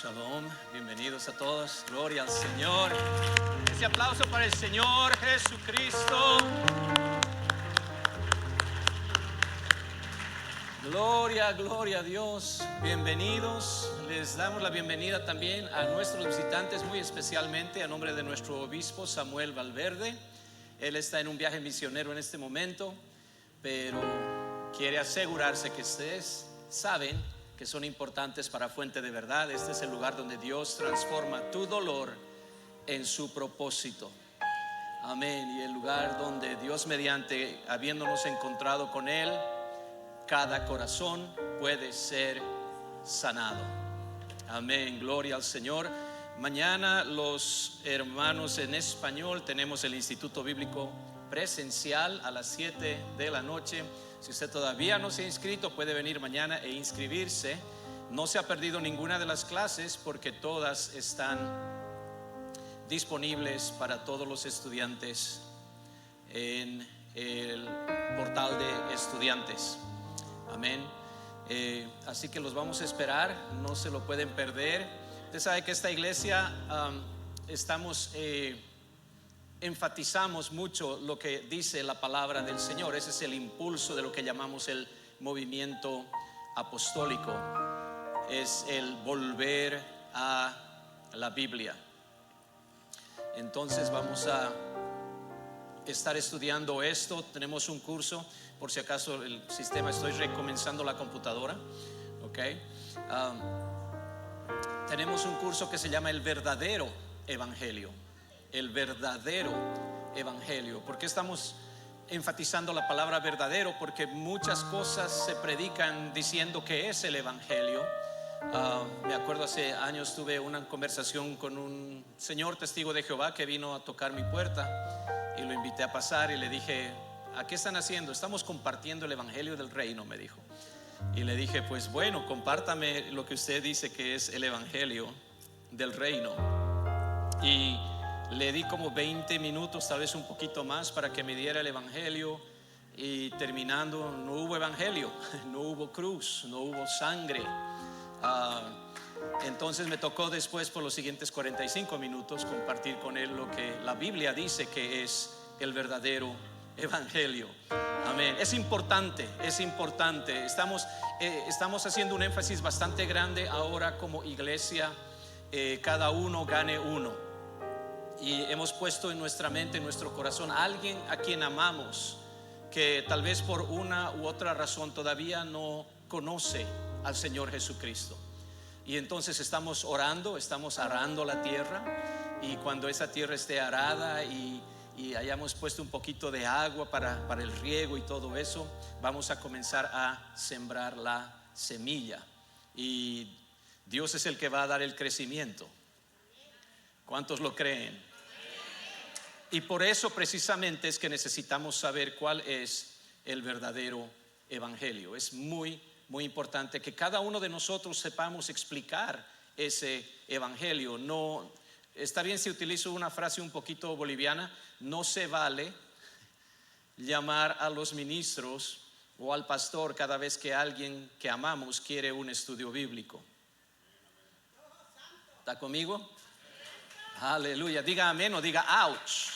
Shalom, bienvenidos a todos, gloria al Señor. Ese aplauso para el Señor Jesucristo. Gloria, gloria a Dios. Bienvenidos. Les damos la bienvenida también a nuestros visitantes, muy especialmente a nombre de nuestro obispo Samuel Valverde. Él está en un viaje misionero en este momento, pero quiere asegurarse que ustedes saben que son importantes para Fuente de Verdad. Este es el lugar donde Dios transforma tu dolor en su propósito. Amén. Y el lugar donde Dios, mediante habiéndonos encontrado con Él, cada corazón puede ser sanado. Amén, gloria al Señor. Mañana los hermanos en español tenemos el Instituto Bíblico presencial a las 7 de la noche. Si usted todavía no se ha inscrito, puede venir mañana e inscribirse. No se ha perdido ninguna de las clases porque todas están disponibles para todos los estudiantes en el portal de estudiantes. Amén. Así que los vamos a esperar, no se lo pueden perder. Usted sabe que esta iglesia enfatizamos mucho lo que dice la palabra del Señor. Ese es el impulso de lo que llamamos el movimiento apostólico. Es el volver a la Biblia. Entonces vamos a estar estudiando esto. Tenemos un curso, por si acaso el sistema, estoy recomenzando la computadora, okay. Tenemos un curso que se llama el verdadero evangelio. El verdadero evangelio. ¿Por qué estamos enfatizando la palabra verdadero? Porque muchas cosas se predican diciendo que es el evangelio. Me acuerdo hace años tuve una conversación con un señor testigo de Jehová que vino a tocar mi puerta y lo invité a pasar y le dije: ¿a qué están haciendo? Estamos compartiendo el evangelio del reino, me dijo. Y le dije: pues bueno, compártame lo que usted dice que es el evangelio del reino. Y le di como 20 minutos, tal vez un poquito más, para que me diera el evangelio. Y terminando, no hubo evangelio, no hubo cruz, no hubo sangre. Entonces me tocó después, por los siguientes 45 minutos, compartir con él lo que la Biblia dice que es el verdadero evangelio. Amén. Es importante, es importante. Estamos haciendo un énfasis bastante grande ahora como iglesia. Cada uno gane uno. Y hemos puesto en nuestra mente, en nuestro corazón, a alguien a quien amamos, que tal vez por una u otra razón todavía no conoce al Señor Jesucristo. Y entonces estamos orando, estamos arando la tierra. Y cuando esa tierra esté arada y hayamos puesto un poquito de agua para el riego y todo eso, vamos a comenzar a sembrar la semilla. Y Dios es el que va a dar el crecimiento. ¿Cuántos lo creen? Y por eso precisamente es que necesitamos saber cuál es el verdadero evangelio. Es muy, muy importante que cada uno de nosotros sepamos explicar ese evangelio. No, está bien si utilizo una frase un poquito boliviana: no se vale llamar a los ministros o al pastor cada vez que alguien que amamos quiere un estudio bíblico. ¿Está conmigo? Aleluya. Diga amén o diga ouch.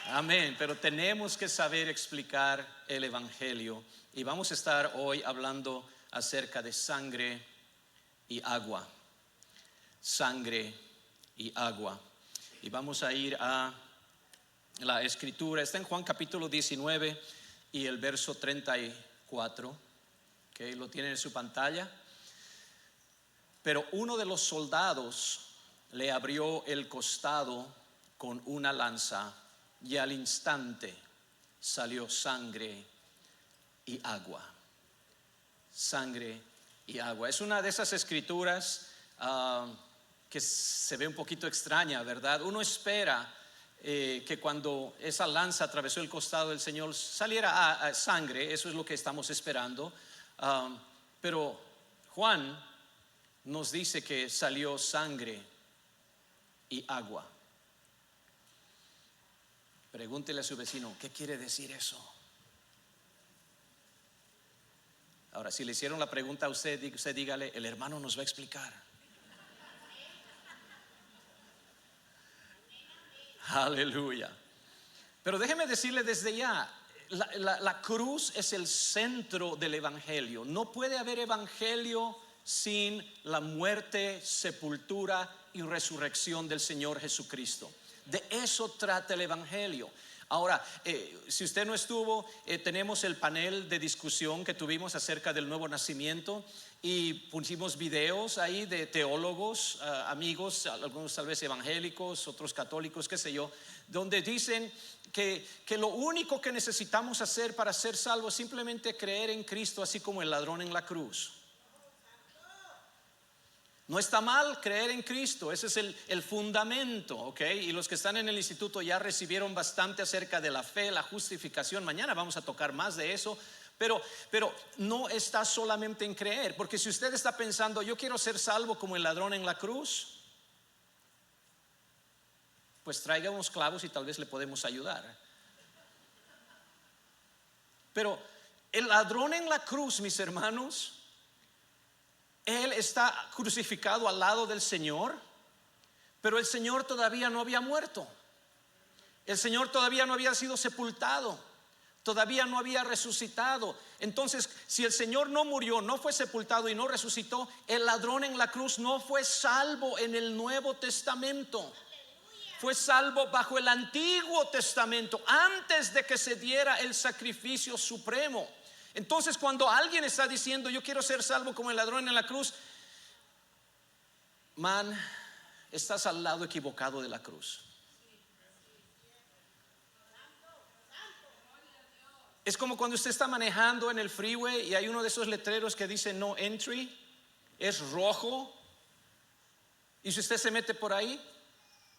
Amén. Pero tenemos que saber explicar el evangelio. Y vamos a estar hoy hablando acerca de sangre y agua. Sangre y agua. Y vamos a ir a la escritura. Está en Juan capítulo 19 y el verso 34. Okay, lo tienen en su pantalla. Pero uno de los soldados le abrió el costado con una lanza y al instante salió sangre y agua. Sangre y agua. Es una de esas escrituras que se ve un poquito extraña, ¿verdad? Uno espera que cuando esa lanza atravesó el costado del Señor saliera a sangre. Eso es lo que estamos esperando. Pero Juan nos dice que salió sangre y agua. Pregúntele a su vecino: ¿qué quiere decir eso? Ahora, si le hicieron la pregunta a usted, usted dígale: el hermano nos va a explicar. Aleluya. Pero déjeme decirle desde ya, la cruz es el centro del evangelio. No puede haber evangelio sin la muerte, sepultura y resurrección del Señor Jesucristo. De eso trata el evangelio. Ahora, si usted no estuvo, tenemos el panel de discusión que tuvimos acerca del nuevo nacimiento y pusimos videos ahí de teólogos, amigos, algunos tal vez evangélicos, otros católicos, qué sé yo, donde dicen que lo único que necesitamos hacer para ser salvos es simplemente creer en Cristo, así como el ladrón en la cruz. No está mal creer en Cristo, ese es el fundamento, ¿ok? Y los que están en el instituto ya recibieron bastante acerca de la fe, la justificación. Mañana vamos a tocar más de eso, pero no está solamente en creer. Porque si usted está pensando, yo quiero ser salvo como el ladrón en la cruz, pues traiga unos clavos y tal vez le podemos ayudar. Pero el ladrón en la cruz, mis hermanos, él está crucificado al lado del Señor, pero el Señor todavía no había muerto. El Señor todavía no había sido sepultado, todavía no había resucitado. Entonces, si el Señor no murió, no fue sepultado y no resucitó, el ladrón en la cruz no fue salvo en el Nuevo Testamento. Fue salvo bajo el Antiguo Testamento, antes de que se diera el sacrificio supremo. Entonces, cuando alguien está diciendo, yo quiero ser salvo como el ladrón en la cruz, estás al lado equivocado de la cruz. Es como cuando usted está manejando en el freeway y hay uno de esos letreros que dice no entry, es rojo, y si usted se mete por ahí,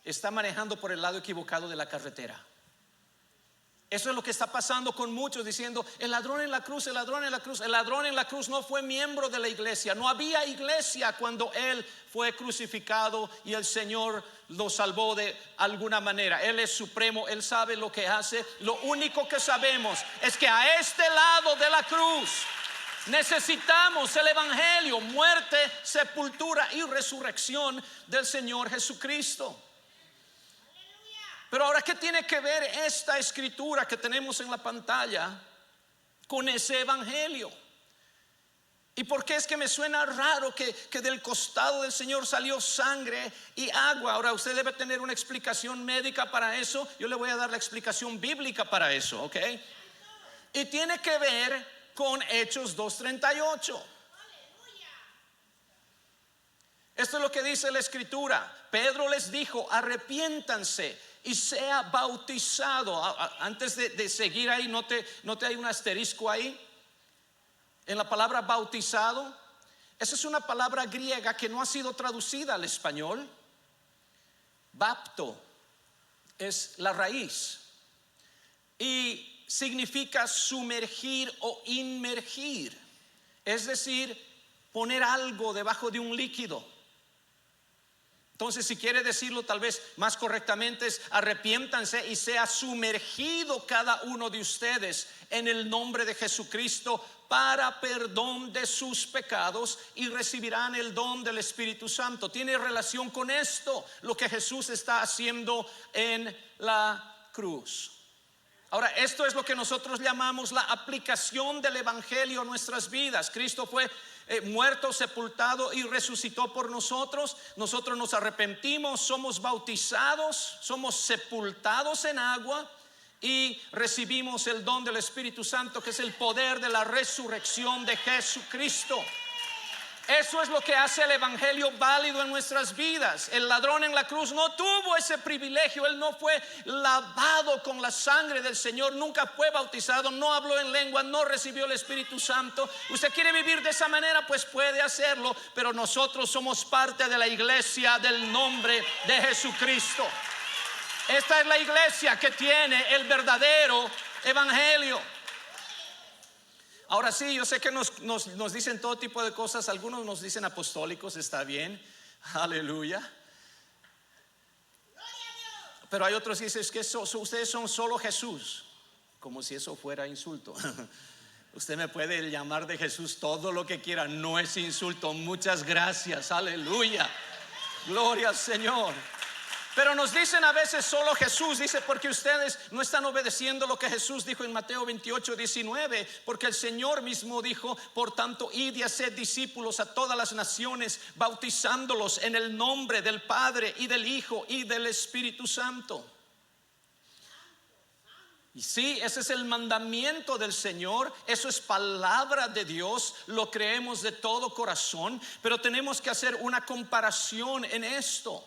está manejando por el lado equivocado de la carretera. Eso es lo que está pasando con muchos diciendo, el ladrón en la cruz, el ladrón en la cruz. El ladrón en la cruz no fue miembro de la iglesia. No había iglesia cuando él fue crucificado y el Señor lo salvó de alguna manera. Él es supremo, él sabe lo que hace. Lo único que sabemos es que a este lado de la cruz necesitamos el evangelio, muerte, sepultura y resurrección del Señor Jesucristo. Pero ahora, ¿qué tiene que ver esta escritura que tenemos en la pantalla con ese evangelio? ¿Y por qué es que me suena raro que del costado del Señor salió sangre y agua? Ahora, usted debe tener una explicación médica para eso. Yo le voy a dar la explicación bíblica para eso, ¿ok? Y tiene que ver con Hechos 2:38. Esto es lo que dice la escritura. Pedro les dijo, arrepiéntanse y sea bautizado. Antes de seguir ahí, note hay un asterisco ahí en la palabra bautizado. Esa es una palabra griega que no ha sido traducida al español. Bapto es la raíz y significa sumergir o inmergir, es decir, poner algo debajo de un líquido. Entonces, si quiere decirlo tal vez más correctamente, es arrepiéntanse y sea sumergido cada uno de ustedes en el nombre de Jesucristo para perdón de sus pecados y recibirán el don del Espíritu Santo. Tiene relación con esto, lo que Jesús está haciendo en la cruz. Ahora, esto es lo que nosotros llamamos la aplicación del evangelio a nuestras vidas. Cristo fue muerto, sepultado y resucitó por nosotros. Nosotros nos arrepentimos, somos bautizados, somos sepultados en agua y recibimos el don del Espíritu Santo, que es el poder de la resurrección de Jesucristo. Eso es lo que hace el evangelio válido en nuestras vidas. El ladrón en la cruz no tuvo ese privilegio. Él no fue lavado con la sangre del Señor, nunca fue bautizado, no habló en lengua, no recibió el Espíritu Santo. Usted quiere vivir de esa manera, pues puede hacerlo, pero nosotros somos parte de la iglesia del nombre de Jesucristo. Esta es la iglesia que tiene el verdadero evangelio. Ahora sí, yo sé que nos dicen todo tipo de cosas. Algunos nos dicen apostólicos, está bien, aleluya. Pero hay otros que dicen que ustedes son solo Jesús, como si eso fuera insulto. Usted me puede llamar de Jesús todo lo que quiera, no es insulto. Muchas gracias, aleluya, gloria al Señor. Pero nos dicen a veces solo Jesús, dice, porque ustedes no están obedeciendo lo que Jesús dijo en Mateo 28:19, porque el Señor mismo dijo, por tanto, id y haced discípulos a todas las naciones, bautizándolos en el nombre del Padre y del Hijo y del Espíritu Santo. Y sí, ese es el mandamiento del Señor, eso es palabra de Dios, lo creemos de todo corazón, pero tenemos que hacer una comparación en esto.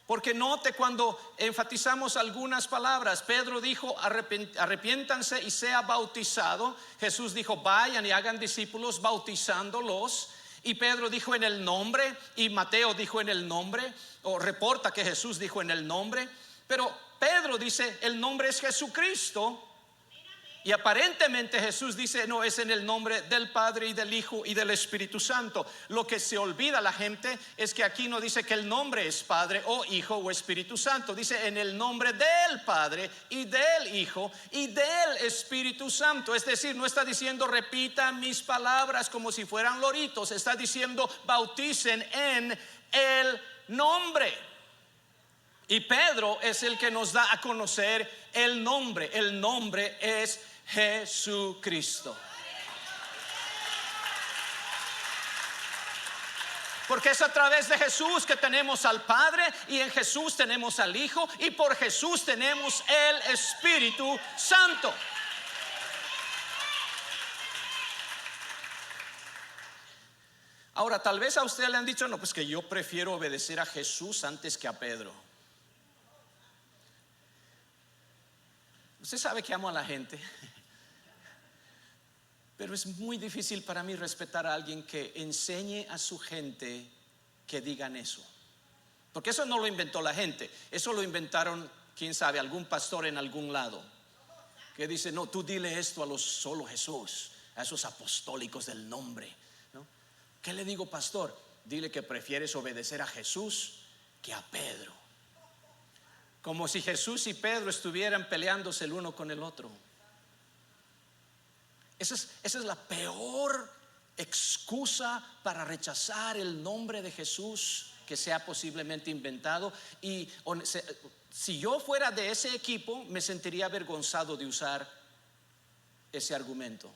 Porque note cuando enfatizamos algunas palabras, Pedro dijo arrepiéntanse y sea bautizado. Jesús dijo vayan y hagan discípulos bautizándolos. Y Pedro dijo en el nombre, y Mateo dijo en el nombre, o reporta que Jesús dijo en el nombre. Pero Pedro dice el nombre es Jesucristo. Y aparentemente Jesús dice no, es en el nombre del Padre y del Hijo y del Espíritu Santo. Lo que se olvida la gente es que aquí no dice que el nombre es Padre o Hijo o Espíritu Santo. Dice en el nombre del Padre y del Hijo y del Espíritu Santo. Es decir, no está diciendo repitan mis palabras como si fueran loritos. Está diciendo bauticen en el nombre. Y Pedro es el que nos da a conocer el nombre. El nombre es Jesucristo. Porque es a través de Jesús que tenemos al Padre, y en Jesús tenemos al Hijo, y por Jesús tenemos el Espíritu Santo. Ahora, tal vez a usted le han dicho, no, pues que yo prefiero obedecer a Jesús antes que a Pedro. Usted sabe que amo a la gente, pero es muy difícil para mí respetar a alguien que enseñe a su gente que digan eso. Porque eso no lo inventó la gente, eso lo inventaron, quién sabe, algún pastor en algún lado, que dice, no, tú dile esto a los solo Jesús, a esos apostólicos del nombre, ¿no? ¿Qué le digo, pastor? Dile que prefieres obedecer a Jesús que a Pedro. Como si Jesús y Pedro estuvieran peleándose el uno con el otro. Esa es la peor excusa para rechazar el nombre de Jesús que sea posiblemente inventado. Y si yo fuera de ese equipo, me sentiría avergonzado de usar ese argumento.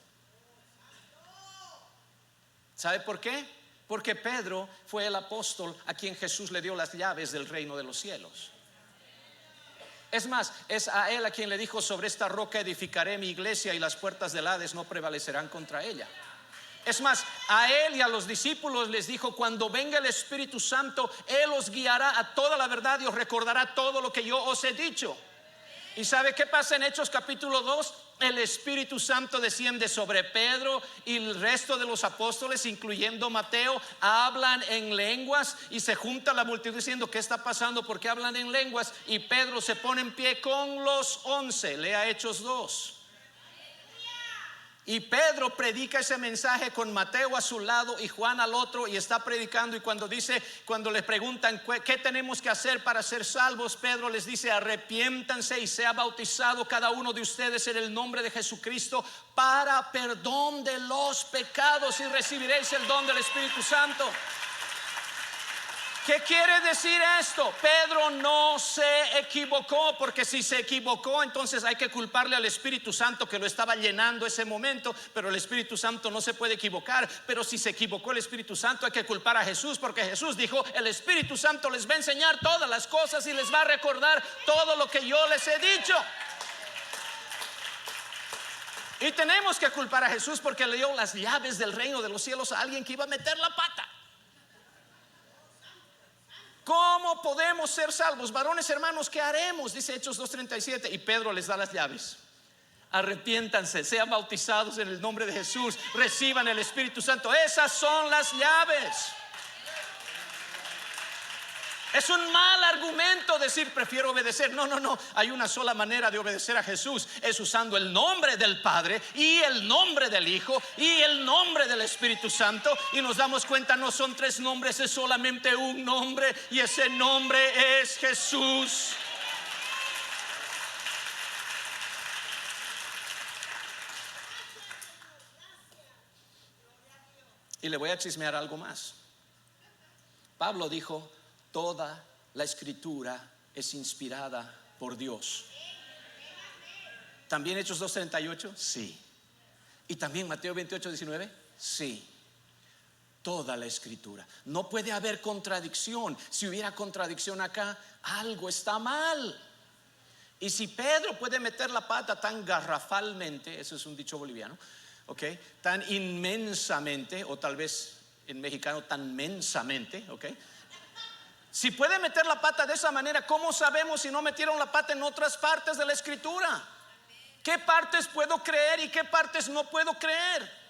¿Sabe por qué? Porque Pedro fue el apóstol a quien Jesús le dio las llaves del reino de los cielos. Es más, es a él a quien le dijo, sobre esta roca edificaré mi iglesia y las puertas del Hades no prevalecerán contra ella. Es más, a él y a los discípulos les dijo, cuando venga el Espíritu Santo, él os guiará a toda la verdad y os recordará todo lo que yo os he dicho. ¿Y sabe qué pasa en Hechos capítulo 2? El Espíritu Santo desciende sobre Pedro y el resto de los apóstoles, incluyendo Mateo, hablan en lenguas y se junta la multitud diciendo, ¿qué está pasando? ¿Por qué hablan en lenguas? Y Pedro se pone en pie con los 11, lea Hechos 2. Y Pedro predica ese mensaje con Mateo a su lado y Juan al otro, y está predicando. Y cuando le preguntan qué tenemos que hacer para ser salvos, Pedro les dice, arrepiéntanse y sea bautizado cada uno de ustedes en el nombre de Jesucristo para perdón de los pecados y recibiréis el don del Espíritu Santo. ¿Qué quiere decir esto? Pedro no se equivocó, porque si se equivocó, entonces hay que culparle al Espíritu Santo que lo estaba llenando ese momento, pero el Espíritu Santo no se puede equivocar. Pero si se equivocó el Espíritu Santo, hay que culpar a Jesús, porque Jesús dijo, el Espíritu Santo les va a enseñar todas las cosas y les va a recordar todo lo que yo les he dicho. Y tenemos que culpar a Jesús porque le dio las llaves del reino de los cielos a alguien que iba a meter la pata. ¿Cómo podemos ser salvos? Varones hermanos, ¿qué haremos? Dice Hechos 2:37. Y Pedro les da las llaves. Arrepiéntanse, sean bautizados en el nombre de Jesús, reciban el Espíritu Santo. Esas son las llaves. Es un mal argumento decir prefiero obedecer. No, hay una sola manera de obedecer a Jesús, es usando el nombre del Padre y el nombre del Hijo y el nombre del Espíritu Santo. Y nos damos cuenta, no son tres nombres, es solamente un nombre, y ese nombre es Jesús. Y le voy a chismear algo más. Pablo dijo, toda la escritura es inspirada por Dios. ¿También Hechos 2:38? Sí. ¿Y también Mateo 28:19? Sí. Toda la escritura. No puede haber contradicción. Si hubiera contradicción acá, algo está mal. Y si Pedro puede meter la pata tan garrafalmente, eso es un dicho boliviano, ¿okay? Tan inmensamente, o tal vez en mexicano tan mensamente, ¿okay? Si puede meter la pata de esa manera, ¿cómo sabemos si no metieron la pata en otras partes de la escritura? ¿Qué partes puedo creer y qué partes no puedo creer?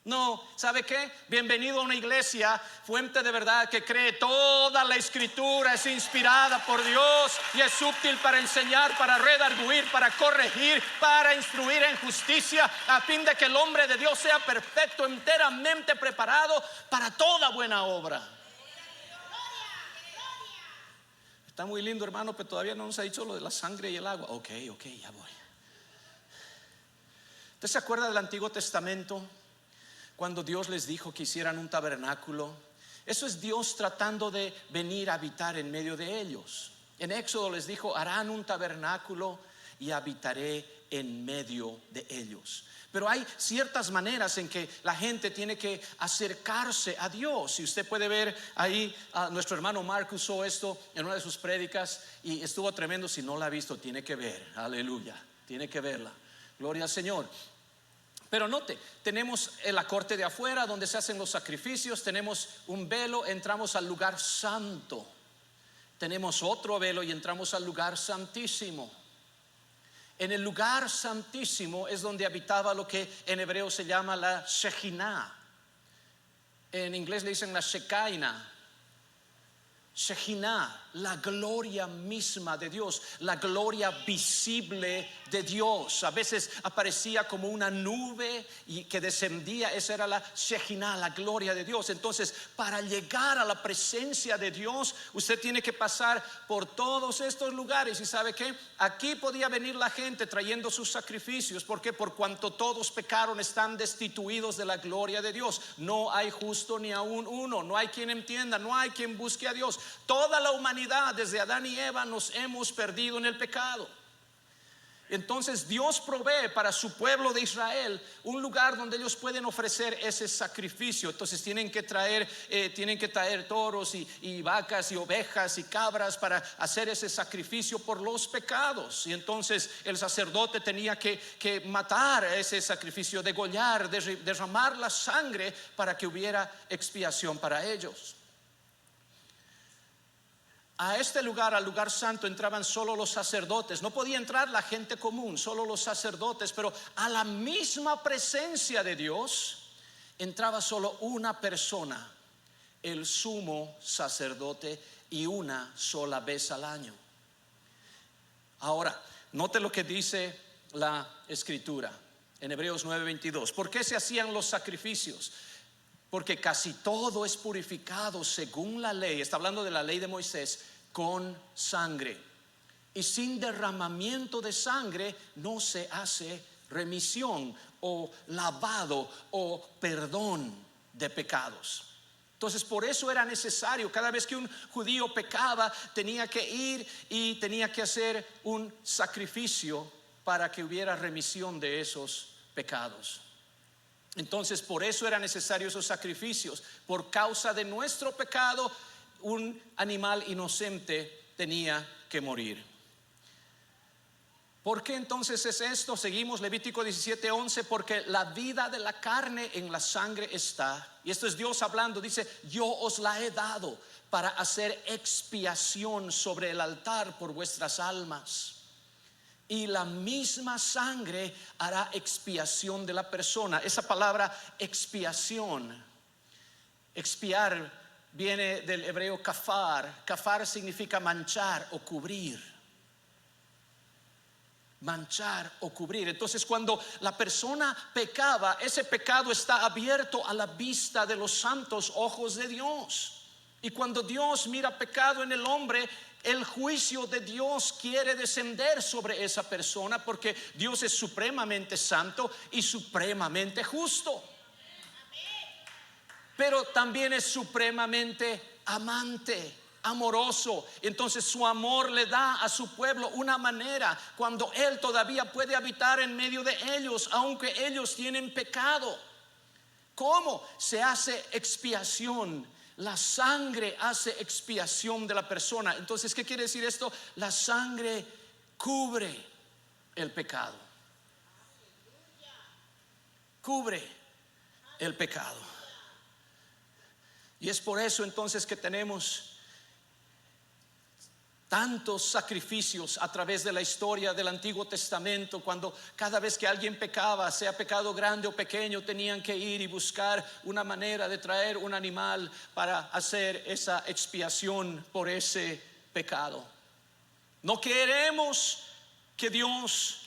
No, ¿sabe qué? Bienvenido a una iglesia, fuente de verdad, que cree toda la escritura es inspirada por Dios y es útil para enseñar, para redarguir, para corregir, para instruir en justicia, a fin de que el hombre de Dios sea perfecto, enteramente preparado para toda buena obra. Está muy lindo, hermano, pero todavía no nos ha dicho lo de la sangre y el agua. Ok, ya voy. ¿Usted se acuerda del Antiguo Testamento? Cuando Dios les dijo que hicieran un tabernáculo, eso es Dios tratando de venir a habitar en medio de ellos. En Éxodo les dijo: harán un tabernáculo y habitaré en medio de ellos. Pero hay ciertas maneras en que la gente tiene que acercarse a Dios. Y usted puede ver ahí, nuestro hermano Mark usó esto en una de sus prédicas y estuvo tremendo. Si no la ha visto, tiene que ver, aleluya, tiene que verla, gloria al Señor. Pero note, tenemos la corte de afuera donde se hacen los sacrificios, tenemos un velo, entramos al lugar santo, tenemos otro velo y entramos al lugar santísimo. En el lugar santísimo es donde habitaba lo que en hebreo se llama la Shejinah. En inglés le dicen la Shekinah. Shejinah, la gloria misma de Dios, la gloria visible de Dios. A veces aparecía como una nube y que descendía. Esa era la Shejinah, la gloria de Dios. Entonces, para llegar a la presencia de Dios, usted tiene que pasar por todos estos lugares. ¿Y sabe qué? Aquí podía venir la gente trayendo sus sacrificios. ¿Por qué? Por cuanto todos pecaron, están destituidos de la gloria de Dios. No hay justo ni aún uno. No hay quien entienda, no hay quien busque a Dios. Toda la humanidad, desde Adán y Eva, nos hemos perdido en el pecado. Entonces Dios provee para su pueblo de Israel un lugar donde ellos pueden ofrecer ese sacrificio. Entonces tienen que traer toros y vacas y ovejas y cabras para hacer ese sacrificio por los pecados. Y entonces el sacerdote tenía que matar ese sacrificio, degollar, derramar la sangre para que hubiera expiación para ellos. A este lugar, al lugar santo, entraban solo los sacerdotes. No podía entrar la gente común, solo los sacerdotes. Pero a la misma presencia de Dios entraba solo una persona, el sumo sacerdote, y una sola vez al año. Ahora, note lo que dice la escritura en Hebreos 9:22. ¿Por qué se hacían los sacrificios? Porque casi todo es purificado según la ley. Está hablando de la ley de Moisés, con sangre. Y sin derramamiento de sangre no se hace remisión o lavado o perdón de pecados. Entonces por eso era necesario, cada vez que un judío pecaba, tenía que ir y tenía que hacer un sacrificio para que hubiera remisión de esos pecados. Entonces por eso eran necesarios esos sacrificios. Por causa de nuestro pecado, un animal inocente tenía que morir. ¿Por qué entonces es esto? Seguimos Levítico 17:11. Porque la vida de la carne en la sangre está. Y esto es Dios hablando. Dice: yo os la he dado para hacer expiación sobre el altar por vuestras almas. Y la misma sangre hará expiación de la persona. Esa palabra expiación, expiar, viene del hebreo kafar. Kafar significa manchar o cubrir. Manchar o cubrir. Entonces cuando la persona pecaba, ese pecado está abierto a la vista de los santos ojos de Dios. Y cuando Dios mira pecado en el hombre, el juicio de Dios quiere descender sobre esa persona, porque Dios es supremamente santo y supremamente justo. Pero también es supremamente amante. amoroso. Entonces su amor le da a su pueblo una manera cuando Él todavía puede habitar en medio de ellos, aunque ellos tienen pecado. ¿Cómo? Se hace expiación. La sangre hace expiación de la persona. Entonces, ¿qué quiere decir esto? La sangre cubre el pecado. Cubre el pecado. Y es por eso entonces que tenemos tantos sacrificios a través de la historia del Antiguo Testamento, cuando cada vez que alguien pecaba, sea pecado grande o pequeño, tenían que ir y buscar una manera de traer un animal para hacer esa expiación por ese pecado. No queremos que Dios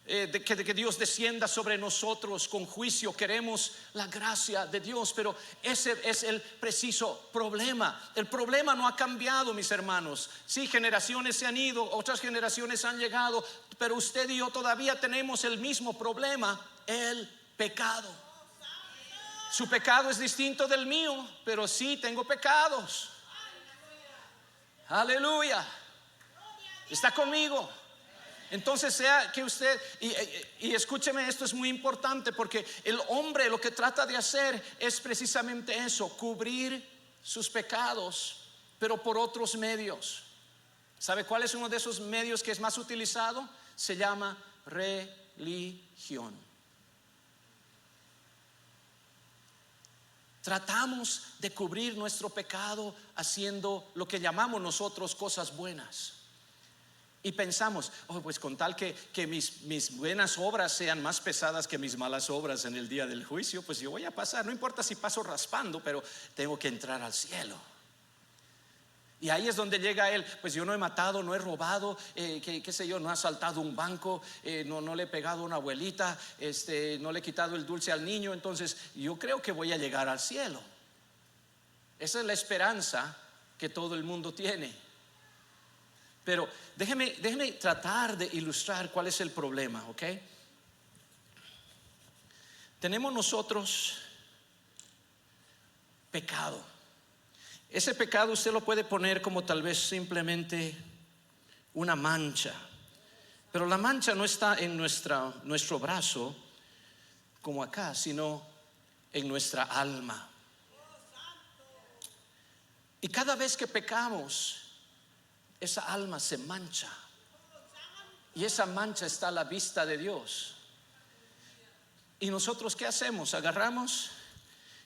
que Dios descienda sobre nosotros con juicio. Queremos la gracia de Dios, pero ese es el preciso problema. El problema no ha cambiado, mis hermanos. Sí, generaciones se han ido, otras generaciones han llegado, pero usted y yo todavía tenemos el mismo problema: el pecado. Su pecado es distinto del mío, pero sí tengo pecados. Aleluya. ¿Está conmigo? Entonces, sea que usted, y escúcheme, esto es muy importante, porque el hombre lo que trata de hacer es precisamente eso: cubrir sus pecados, pero por otros medios. ¿Sabe cuál es uno de esos medios que es más utilizado? Se llama religión. Tratamos de cubrir nuestro pecado haciendo lo que llamamos nosotros cosas buenas. Y pensamos, pues con tal que mis buenas obras sean más pesadas que mis malas obras en el día del juicio, pues yo voy a pasar. No importa si paso raspando, pero tengo que entrar al cielo. Y ahí es donde llega él: pues yo no he matado, no he robado, qué sé yo, no he asaltado un banco, no le he pegado a una abuelita, no le he quitado el dulce al niño. Entonces yo creo que voy a llegar al cielo. Esa es la esperanza que todo el mundo tiene. Pero déjeme tratar de ilustrar cuál es el problema, ¿ok? Tenemos nosotros pecado. Ese pecado usted lo puede poner como tal vez simplemente una mancha, pero la mancha no está en nuestro brazo como acá, sino en nuestra alma. Y cada vez que pecamos, esa alma se mancha, y esa mancha está a la vista de Dios. Y nosotros, ¿qué hacemos? Agarramos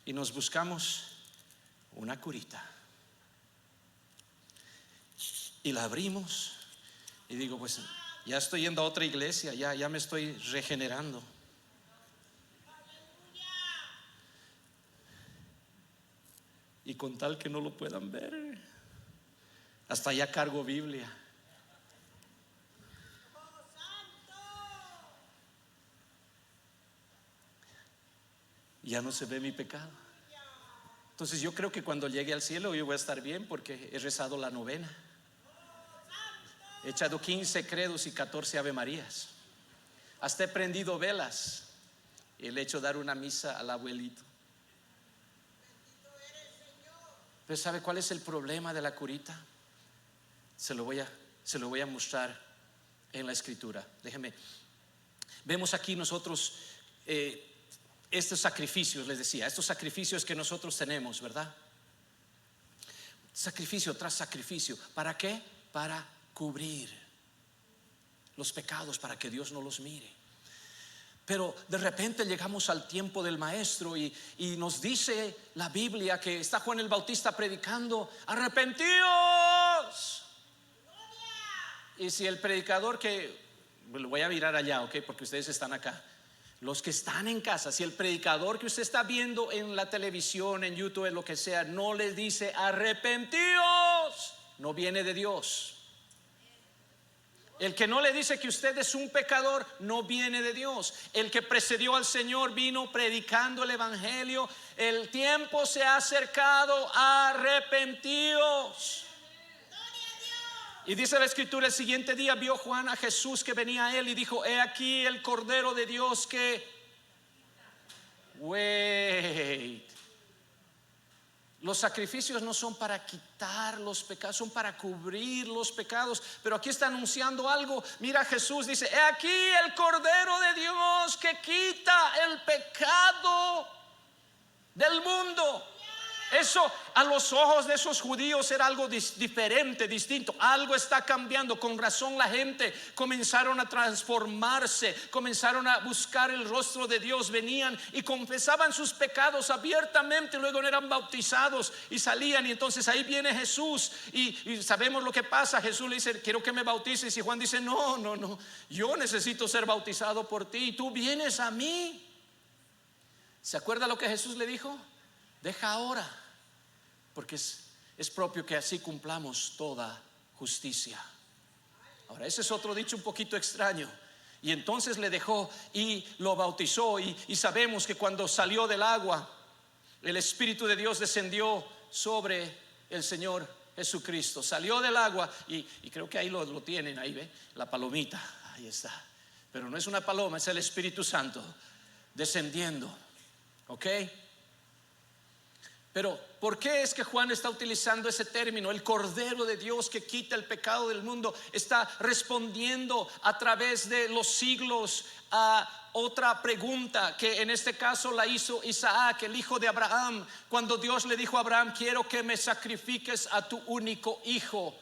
y nos buscamos una curita y la abrimos, y digo, pues ya estoy yendo a otra iglesia, ya me estoy regenerando. Y con tal que no lo puedan ver, hasta ya cargo Biblia. Ya no se ve mi pecado. Entonces yo creo que cuando llegue al cielo yo voy a estar bien, porque he rezado la novena, he echado 15 credos y 14 ave marías, hasta he prendido velas y le he hecho dar una misa al abuelito. Pero ¿sabe cuál es el problema de la curita? Se lo voy a mostrar en la escritura. Déjeme. Vemos aquí nosotros estos sacrificios, les decía, estos sacrificios que nosotros tenemos, ¿verdad? Sacrificio tras sacrificio. ¿Para qué? Para cubrir los pecados, para que Dios no los mire. Pero de repente llegamos al tiempo del maestro, y nos dice la Biblia que está Juan el Bautista predicando: arrepentíos. Y si el predicador, que lo voy a mirar allá, ok, porque ustedes están acá, los que están en casa, si el predicador que usted está viendo en la televisión, en YouTube, en lo que sea, no les dice arrepentíos, no viene de Dios. El que no le dice que usted es un pecador no viene de Dios. El que precedió al Señor vino predicando el evangelio: el tiempo se ha acercado, arrepentíos. Y dice la escritura: el siguiente día vio Juan a Jesús que venía a él, y dijo: he aquí el Cordero de Dios que los sacrificios no son para quitar los pecados, son para cubrir los pecados. Pero aquí está anunciando algo. Mira, Jesús dice: he aquí el Cordero de Dios que quita el pecado del mundo. Eso a los ojos de esos judíos era algo diferente, distinto. Algo está cambiando. Con razón la gente comenzaron a transformarse, comenzaron a buscar el rostro de Dios. Venían y confesaban sus pecados abiertamente, luego eran bautizados y salían. Y entonces ahí viene Jesús y sabemos lo que pasa. Jesús le dice: quiero que me bautices. Y Juan dice: no, yo necesito ser bautizado por ti y tú vienes a mí. ¿Se acuerda lo que Jesús le dijo? Deja ahora, porque es propio que así cumplamos toda justicia. Ahora, ese es otro dicho un poquito extraño. Y entonces le dejó y lo bautizó. Y sabemos que cuando salió del agua, el Espíritu de Dios descendió sobre el Señor Jesucristo. Salió del agua y creo que ahí lo tienen, ahí ve, la palomita, ahí está. Pero no es una paloma, es el Espíritu Santo descendiendo. ¿Ok? Pero ¿por qué es que Juan está utilizando ese término? El Cordero de Dios que quita el pecado del mundo está respondiendo a través de los siglos a otra pregunta que en este caso la hizo Isaac, el hijo de Abraham, cuando Dios le dijo a Abraham: quiero que me sacrifiques a tu único hijo.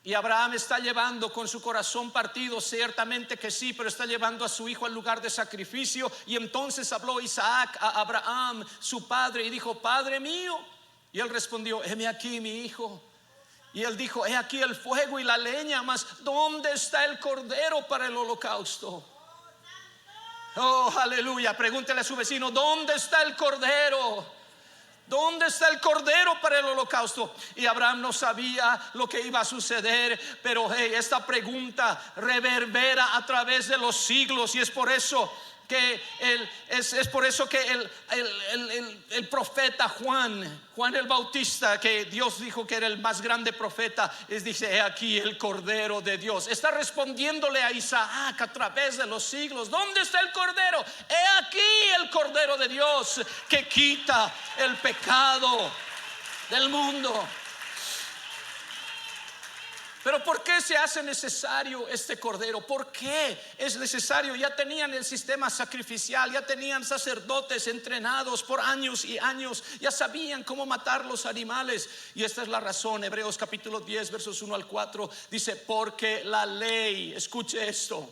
Y Abraham está llevando con su corazón partido, ciertamente que sí, pero está llevando a su hijo al lugar de sacrificio. Y entonces habló Isaac a Abraham, su padre, y dijo: Padre mío. Y él respondió: heme aquí, mi hijo. Y él dijo: he aquí el fuego y la leña, mas ¿dónde está el cordero para el holocausto? Oh, aleluya. Pregúntele a su vecino: ¿dónde está el cordero? ¿Dónde está el cordero para el holocausto? Y Abraham no sabía lo que iba a suceder, pero esta pregunta reverbera a través de los siglos. Y es por eso que el profeta Juan el Bautista, que Dios dijo que era el más grande profeta, dice: he aquí el Cordero de Dios. Está respondiéndole a Isaac a través de los siglos: ¿dónde está el Cordero? He aquí el Cordero de Dios que quita el pecado del mundo. Pero ¿por qué se hace necesario este cordero? ¿Por qué es necesario? Ya tenían el sistema sacrificial, ya tenían sacerdotes entrenados por años y años, ya sabían cómo matar los animales. Y esta es la razón. Hebreos capítulo 10 versos 1 al 4 dice: porque la ley, escuche esto,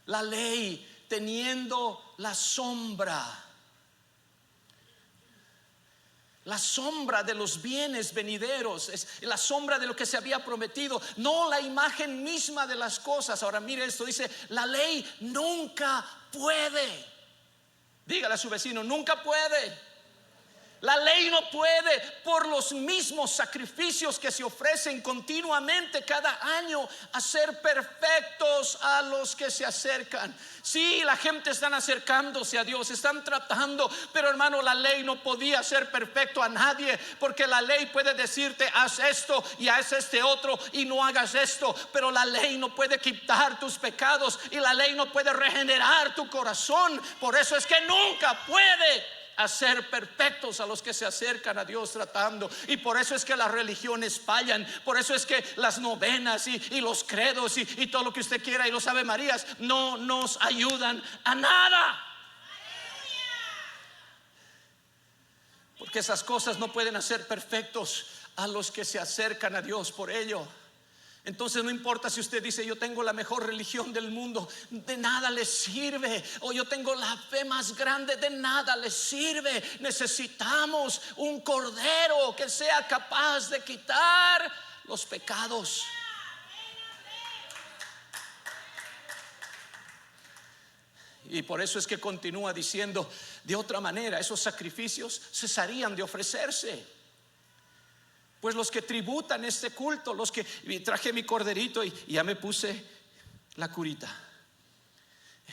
la ley teniendo la sombra de los bienes venideros, es la sombra de lo que se había prometido, no la imagen misma de las cosas. Ahora mire esto, dice: la ley nunca puede. Dígale a su vecino: nunca puede. La ley no puede, por los mismos sacrificios que se ofrecen continuamente cada año, hacer perfectos a los que se acercan. Sí, la gente está acercándose a Dios, están tratando, pero hermano, la ley no podía hacer perfecto a nadie, porque la ley puede decirte: haz esto y haz este otro y no hagas esto, pero la ley no puede quitar tus pecados y la ley no puede regenerar tu corazón. Por eso es que nunca puede hacer perfectos a los que se acercan a Dios tratando. Y por eso es que las religiones fallan. Por eso es que las novenas y los credos y todo lo que usted quiera y los Ave Marías no nos ayudan a nada, porque esas cosas no pueden hacer perfectos a los que se acercan a Dios. Por ello, entonces no importa si usted dice: yo tengo la mejor religión del mundo, de nada le sirve. O yo tengo la fe más grande, de nada le sirve. Necesitamos un cordero que sea capaz de quitar los pecados. Y por eso es que continúa diciendo: de otra manera esos sacrificios cesarían de ofrecerse. Pues los que tributan este culto, los que traje mi corderito y ya me puse la curita,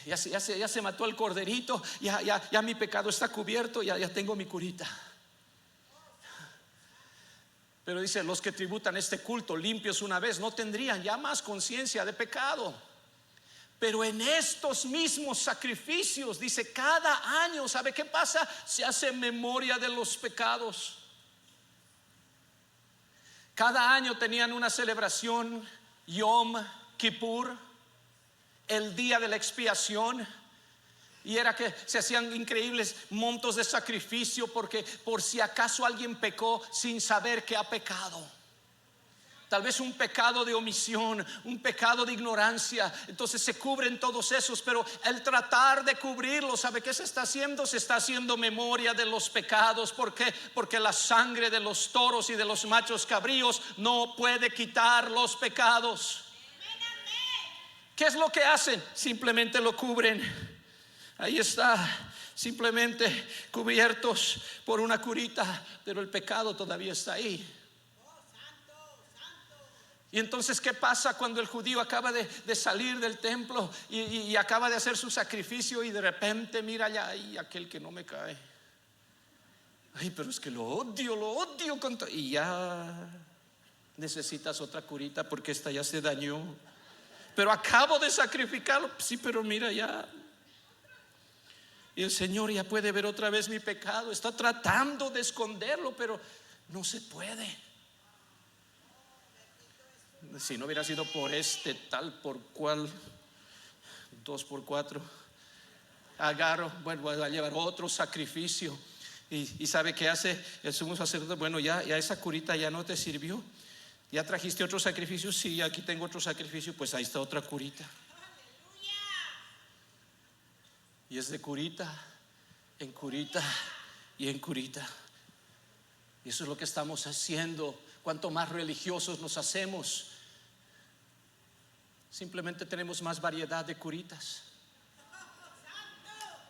ya se mató el corderito, ya mi pecado está cubierto, ya tengo mi curita. Pero dice: los que tributan este culto limpios una vez no tendrían ya más conciencia de pecado. Pero en estos mismos sacrificios, dice, cada año, ¿sabe qué pasa? Se hace memoria de los pecados. Cada año tenían una celebración, Yom Kippur, el día de la expiación. Y era que se hacían increíbles montos de sacrificio, porque por si acaso alguien pecó sin saber que ha pecado. Tal vez un pecado de omisión, un pecado de ignorancia. Entonces se cubren todos esos, pero el tratar de cubrirlos, ¿sabe qué se está haciendo? Se está haciendo memoria de los pecados. ¿Por qué? Porque la sangre de los toros y de los machos cabríos no puede quitar los pecados. ¿Qué es lo que hacen? Simplemente lo cubren. Ahí está, simplemente cubiertos por una curita, pero el pecado todavía está ahí. Y entonces, ¿qué pasa cuando el judío acaba de salir del templo y acaba de hacer su sacrificio, y de repente mira ya, ay, aquel que no me cae, ay, pero es que lo odio y ya necesitas otra curita porque esta ya se dañó? Pero acabo de sacrificarlo, sí, pero mira ya. Y el Señor ya puede ver otra vez mi pecado. Está tratando de esconderlo, pero no se puede. Si no hubiera sido por este tal por cual 2x4, agarro, bueno, voy a llevar otro sacrificio. Y ¿sabe qué hace el sumo sacerdote? Bueno, ya esa curita ya no te sirvió. ¿Ya trajiste otro sacrificio? Sí, aquí tengo otro sacrificio. Pues ahí está otra curita. Y es de curita en curita y en curita. Y eso es lo que estamos haciendo. Cuanto más religiosos nos hacemos, simplemente tenemos más variedad de curitas.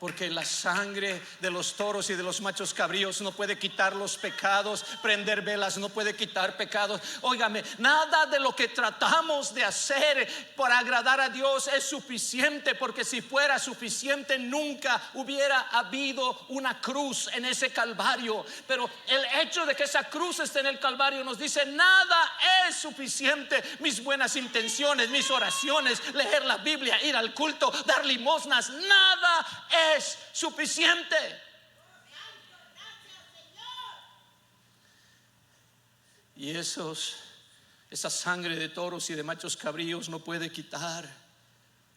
Porque la sangre de los toros y de los machos cabríos no puede quitar los pecados. Prender velas no puede quitar pecados. Óigame, nada de lo que tratamos de hacer para agradar a Dios es suficiente, porque si fuera suficiente nunca hubiera habido una cruz en ese Calvario. Pero el hecho de que esa cruz esté en el Calvario nos dice: nada es suficiente. Mis buenas intenciones, mis oraciones, leer la Biblia, ir al culto, dar limosnas, nada es suficiente. Y esa sangre de toros y de machos cabríos no puede quitar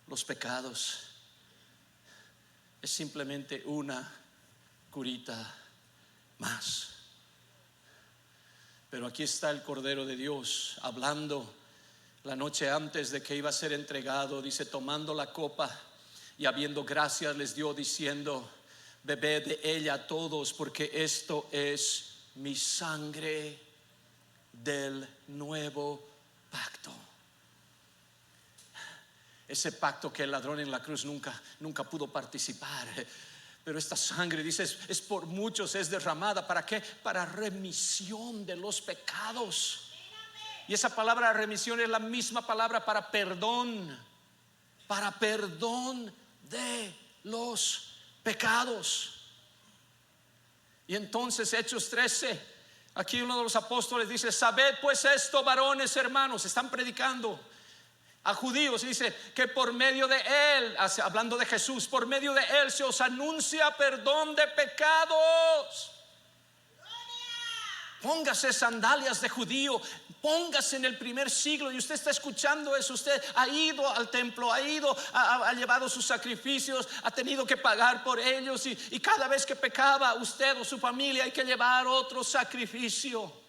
los pecados. Es simplemente una curita más. Pero aquí está el Cordero de Dios hablando la noche antes de que iba a ser entregado. Dice: tomando la copa y habiendo gracias les dio, diciendo: bebed de ella todos, porque esto es mi sangre del nuevo pacto. Ese pacto que el ladrón en la cruz nunca pudo participar. Pero esta sangre, dice, es por muchos, es derramada. ¿Para qué? Para remisión de los pecados. Y esa palabra remisión es la misma palabra para perdón. Para perdón de los pecados. Y entonces Hechos 13, aquí uno de los apóstoles dice: sabed pues esto, varones hermanos. Están predicando a judíos, dice que por medio de él, hablando de Jesús, por medio de él se os anuncia perdón de pecados. Póngase sandalias de judío, póngase en el primer siglo. Y usted está escuchando eso. Usted ha ido al templo, ha llevado sus sacrificios, ha tenido que pagar por ellos, y cada vez que pecaba usted o su familia, hay que llevar otro sacrificio.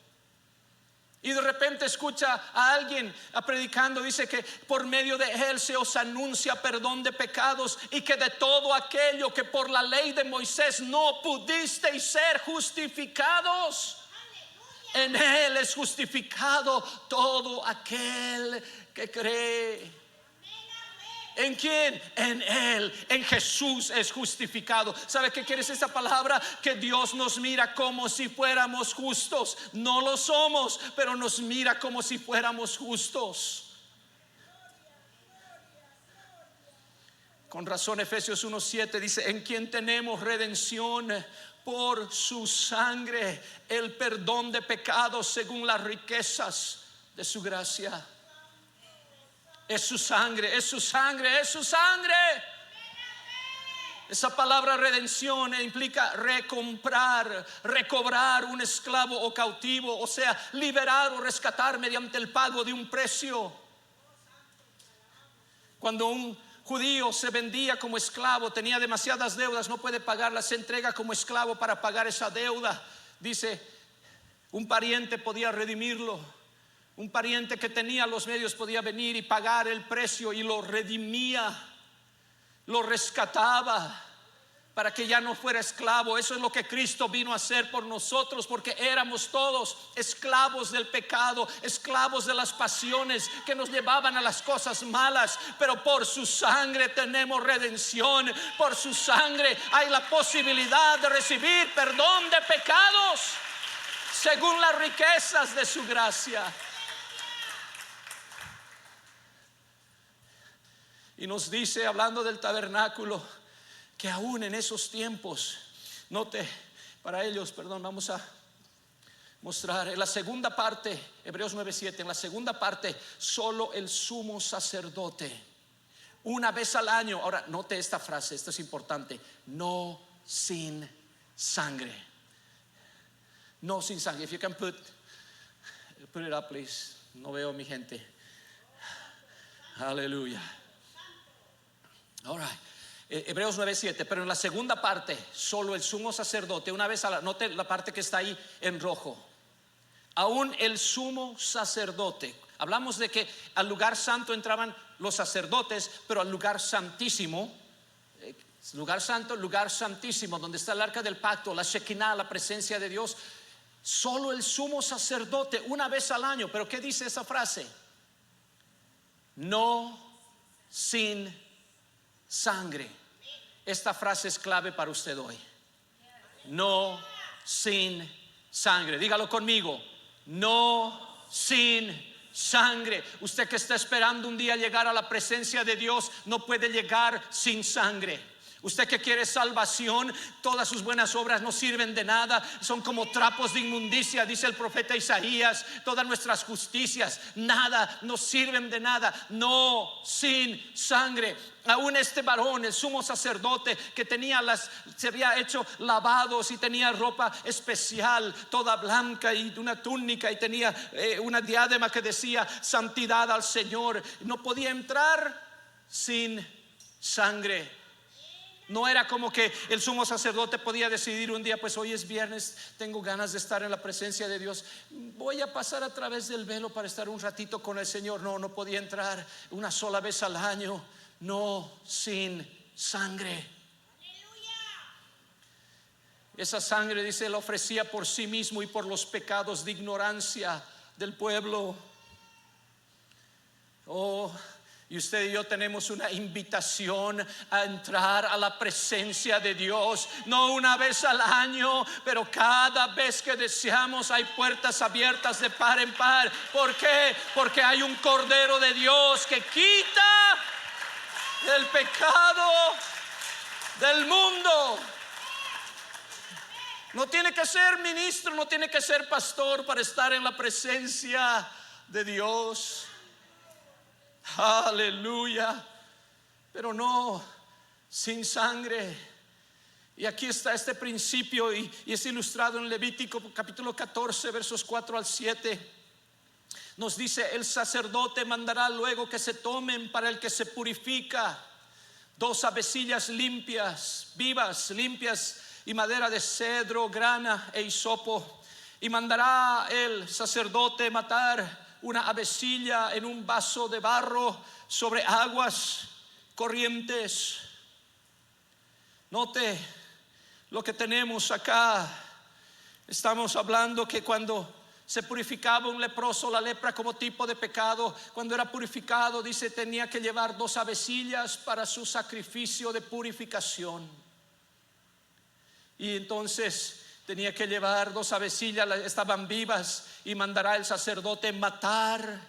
Y de repente escucha a alguien predicando, dice que por medio de él se os anuncia perdón de pecados, y que de todo aquello que por la ley de Moisés no pudisteis ser justificados, en él es justificado todo aquel que cree. ¿En quién? En él, en Jesús es justificado. ¿Sabe qué quiere decir esta palabra? Que Dios nos mira como si fuéramos justos. No lo somos, pero nos mira como si fuéramos justos. Con razón Efesios 1:7 dice: en quien tenemos redención por su sangre, el perdón de pecados según las riquezas de su gracia. Es su sangre, es su sangre, es su sangre. Esa palabra redención implica recomprar, recobrar un esclavo o cautivo, o sea, liberar o rescatar mediante el pago de un precio. Cuando un judío se vendía como esclavo, tenía demasiadas deudas, no puede pagarlas, se entrega como esclavo para pagar esa deuda. Dice, un pariente podía redimirlo. Un pariente que tenía los medios podía venir y pagar el precio y lo redimía, lo rescataba para que ya no fuera esclavo. Eso es lo que Cristo vino a hacer por nosotros, porque éramos todos esclavos del pecado, esclavos de las pasiones que nos llevaban a las cosas malas, pero por su sangre tenemos redención. Por su sangre hay la posibilidad de recibir perdón de pecados según las riquezas de su gracia. Y nos dice, hablando del tabernáculo, que aún en esos tiempos, note, para ellos, vamos a mostrar en la segunda parte, Hebreos 9:7, en la segunda parte, solo el sumo sacerdote, una vez al año. Ahora, note esta frase, esto es importante: no sin sangre. No sin sangre. If you can put it up, please. No veo a mi gente. Aleluya. All right. Hebreos 9:7, pero en la segunda parte, solo el sumo sacerdote, una vez a la, note la parte que está ahí en rojo. Aún el sumo sacerdote. Hablamos de que al lugar santo entraban los sacerdotes, pero al lugar santísimo, lugar santo, lugar santísimo, donde está el arca del pacto, la Shekinah, la presencia de Dios, solo el sumo sacerdote una vez al año. Pero ¿qué dice esa frase? No sin sangre. Esta frase es clave para usted hoy. No sin sangre. Dígalo conmigo: no sin sangre. Usted que está esperando un día llegar a la presencia de Dios, no puede llegar sin sangre. Usted que quiere salvación, todas sus buenas obras no sirven de nada, son como trapos de inmundicia, dice el profeta Isaías. Todas nuestras justicias, nada, no sirven de nada. No sin sangre. Aún este varón, el sumo sacerdote, que se había hecho lavados y tenía ropa especial, toda blanca, y una túnica, y tenía una diadema que decía santidad al Señor, no podía entrar sin sangre. No era como que el sumo sacerdote podía decidir un día, pues hoy es viernes, tengo ganas de estar en la presencia de Dios, voy a pasar a través del velo para estar un ratito con el Señor. No podía entrar una sola vez al año. No sin sangre. Esa sangre, dice, la ofrecía por sí mismo y por los pecados de ignorancia del pueblo. Y usted y yo tenemos una invitación a entrar a la presencia de Dios, no una vez al año, pero cada vez que deseamos. Hay puertas abiertas de par en par. ¿Por qué? Porque hay un Cordero de Dios que quita el pecado del mundo. No tiene que ser ministro, no tiene que ser pastor para estar en la presencia de Dios. Aleluya. Pero no sin sangre. Y aquí está este principio, y es ilustrado en Levítico capítulo 14 versos 4 al 7. Nos dice: el sacerdote mandará luego que se tomen para el que se purifica 2 avecillas limpias, vivas, limpias, y madera de cedro, grana e hisopo. Y mandará el sacerdote matar una avecilla en un vaso de barro sobre aguas corrientes. Note lo que tenemos acá. Estamos hablando que cuando se purificaba un leproso, la lepra como tipo de pecado, cuando era purificado, dice, tenía que llevar 2 avecillas para su sacrificio de purificación. Y entonces tenía que llevar 2 avecillas, estaban vivas, y mandará el sacerdote matar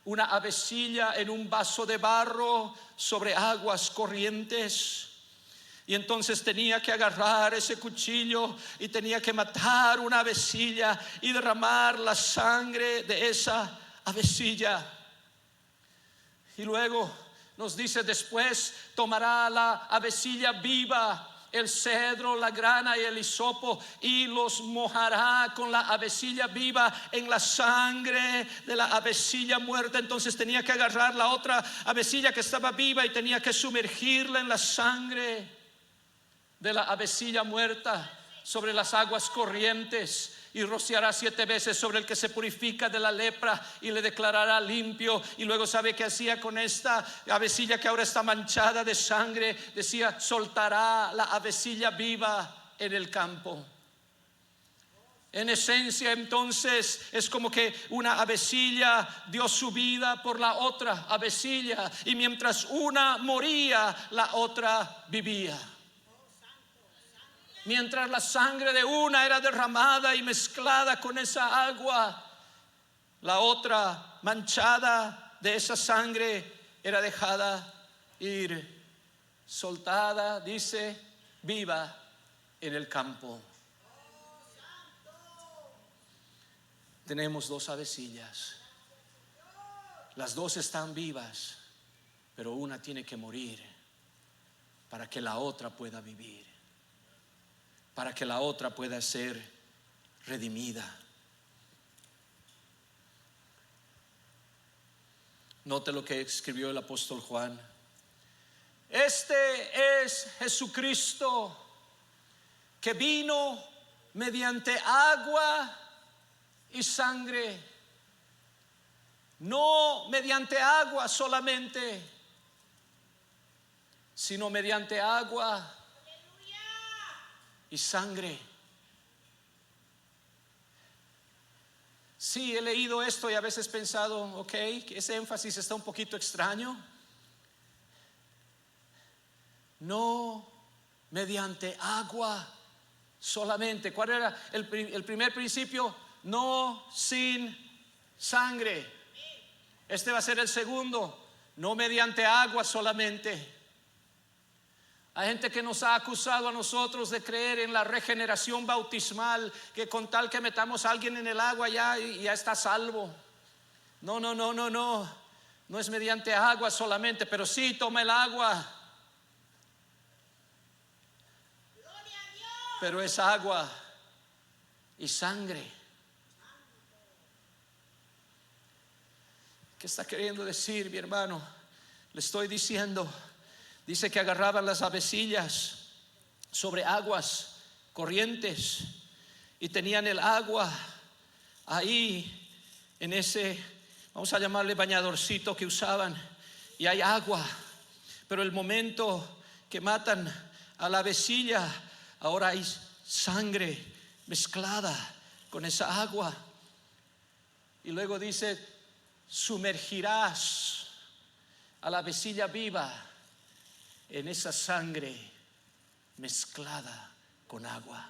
una avecilla en un vaso de barro sobre aguas corrientes. Y entonces tenía que agarrar ese cuchillo y tenía que matar una avecilla y derramar la sangre de esa avecilla. Y luego nos dice: después tomará la avecilla viva el cedro, la grana y el hisopo, y los mojará con la avecilla viva en la sangre de la avecilla muerta. Entonces tenía que agarrar la otra avecilla que estaba viva y tenía que sumergirla en la sangre de la avecilla muerta sobre las aguas corrientes, y rociará 7 veces sobre el que se purifica de la lepra y le declarará limpio. Y luego, ¿sabe qué hacía con esta avecilla que ahora está manchada de sangre? Decía: soltará la avecilla viva en el campo. En esencia, entonces, es como que una avecilla dio su vida por la otra avecilla, y mientras una moría, la otra vivía. Mientras la sangre de una era derramada y mezclada con esa agua, la otra, manchada de esa sangre, era dejada ir, soltada, dice, viva en el campo. Tenemos 2 avecillas. Las 2 están vivas, pero una tiene que morir para que la otra pueda vivir, para que la otra pueda ser redimida. Note lo que escribió el apóstol Juan. Este es Jesucristo, que vino mediante agua y sangre, no mediante agua solamente, sino mediante agua y sangre. Sí, he leído esto y a veces he pensado, ok, ese énfasis está un poquito extraño. No mediante agua solamente. ¿Cuál era el primer principio? No sin sangre. Este va a ser el segundo. No mediante agua solamente. Hay gente que nos ha acusado a nosotros de creer en la regeneración bautismal, que con tal que metamos a alguien en el agua ya está salvo. No. No es mediante agua solamente, pero sí toma el agua. Pero es agua y sangre. ¿Qué está queriendo decir, mi hermano? Le estoy diciendo. Dice que agarraban las avecillas sobre aguas corrientes y tenían el agua ahí en ese, vamos a llamarle bañadorcito que usaban, y hay agua. Pero el momento que matan a la avecilla, ahora hay sangre mezclada con esa agua. Y luego dice: sumergirás a la avecilla viva en esa sangre mezclada con agua.